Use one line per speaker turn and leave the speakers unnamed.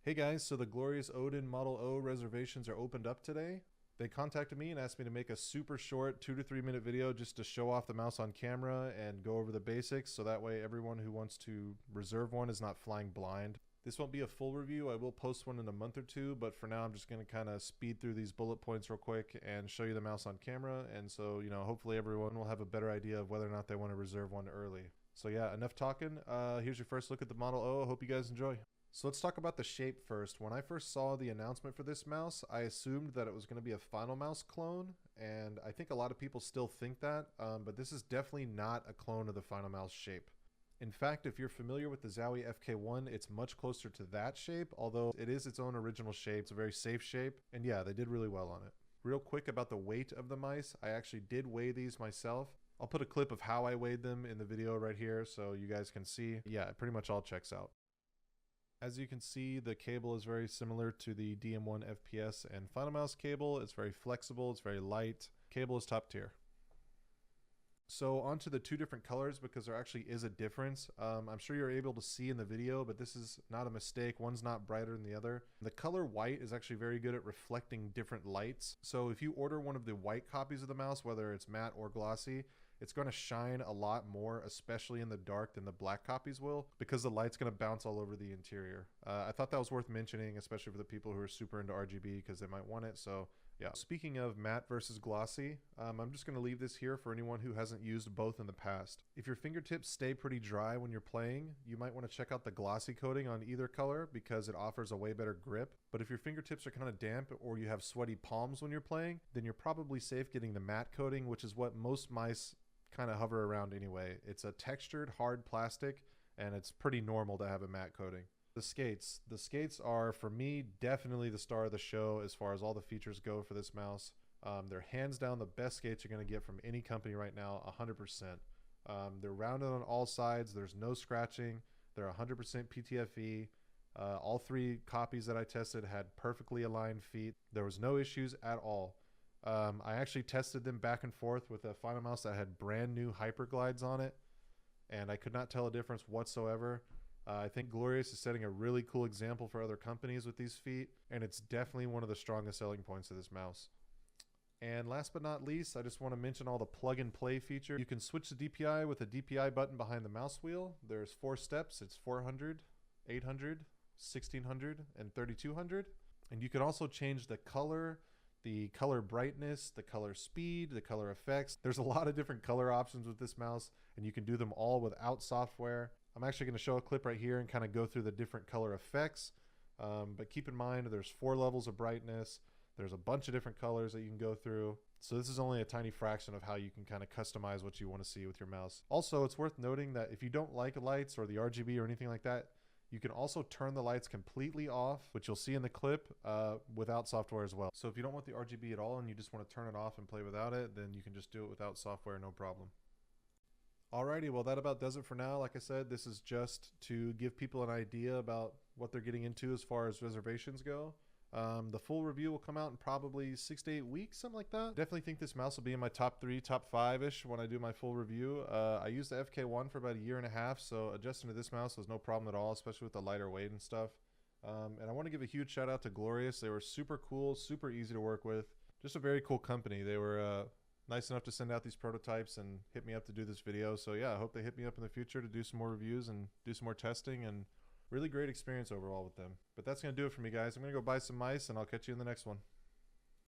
Hey guys, so the glorious O.D.I.N Model O reservations are opened up today. They contacted me and asked me to make a super short 2 to 3 minute video just to show off the mouse on camera and go over the basics, so that way everyone who wants to reserve one is not flying blind. This won't be a full review. I will post one in a month or two, but for now I'm just going to kind of speed through these bullet points real quick and show you the mouse on camera, and so, hopefully everyone will have a better idea of whether or not they want to reserve one early. So yeah, enough talking. Here's your first look at the Model O. I hope you guys enjoy. So let's talk about the shape first. When I first saw the announcement for this mouse, I assumed that it was going to be a Final Mouse clone, and I think a lot of people still think that, but this is definitely not a clone of the Final Mouse shape. In fact, if you're familiar with the Zowie FK1, it's much closer to that shape, although it is its own original shape. It's a very safe shape, and yeah, they did really well on it. Real quick about the weight of the mice, I actually did weigh these myself. I'll put a clip of how I weighed them in the video right here so you guys can see. Yeah, it pretty much all checks out. As you can see, the cable is very similar to the DM1 FPS and Final Mouse cable. It's very flexible, it's very light. Cable is top tier. So onto the two different colors, because there actually is a difference. I'm sure you're able to see in the video, but this is not a mistake. One's not brighter than the other. The color white is actually very good at reflecting different lights. So if you order one of the white copies of the mouse, whether it's matte or glossy, it's going to shine a lot more, especially in the dark, than the black copies will, because the light's going to bounce all over the interior. I thought that was worth mentioning, especially for the people who are super into RGB, because they might want it. So yeah. Speaking of matte versus glossy, I'm just going to leave this here for anyone who hasn't used both in the past. If your fingertips stay pretty dry when you're playing, you might want to check out the glossy coating on either color, because it offers a way better grip. But if your fingertips are kind of damp or you have sweaty palms when you're playing, then you're probably safe getting the matte coating, which is what most mice kind of hover around anyway. It's a textured hard plastic, and it's pretty normal to have a matte coating. The skates are, for me, definitely the star of the show as far as all the features go for this mouse. They're hands down the best skates you're going to get from any company right now, 100%. They're rounded on all sides. There's no scratching. They're 100% PTFE. All three copies that I tested had perfectly aligned feet. There was no issues at all. I actually tested them back and forth with a Final Mouse that had brand new Hyperglides on it, and I could not tell a difference whatsoever. I think Glorious is setting a really cool example for other companies with these feet, and it's definitely one of the strongest selling points of this mouse. And last but not least, I just want to mention all the plug and play feature. You can switch the DPI with a DPI button behind the mouse wheel. There's 4 steps. It's 400, 800, 1600, and 3200. And you can also change the color brightness, the color speed, the color effects. There's a lot of different color options with this mouse, and you can do them all without software. I'm actually going to show a clip right here and kind of go through the different color effects. But keep in mind, there's 4 levels of brightness. There's a bunch of different colors that you can go through. So this is only a tiny fraction of how you can kind of customize what you want to see with your mouse. Also, it's worth noting that if you don't like lights or the RGB or anything like that, you can also turn the lights completely off, which you'll see in the clip, without software as well. So if you don't want the RGB at all and you just want to turn it off and play without it, then you can just do it without software, no problem. Alrighty, well that about does it for now. Like I said, this is just to give people an idea about what they're getting into as far as reservations go. The full review will come out in probably 6 to 8 weeks, something like that. Definitely think this mouse will be in my top 3, top 5-ish when I do my full review. I used the FK1 for about a year and a half, so adjusting to this mouse was no problem at all, especially with the lighter weight and stuff. And I want to give a huge shout out to Glorious. They were super cool, super easy to work with. Just a very cool company. They were nice enough to send out these prototypes and hit me up to do this video. So yeah, I hope they hit me up in the future to do some more reviews and do some more testing, and really great experience overall with them. But that's going to do it for me, guys. I'm going to go buy some mice, and I'll catch you in the next one.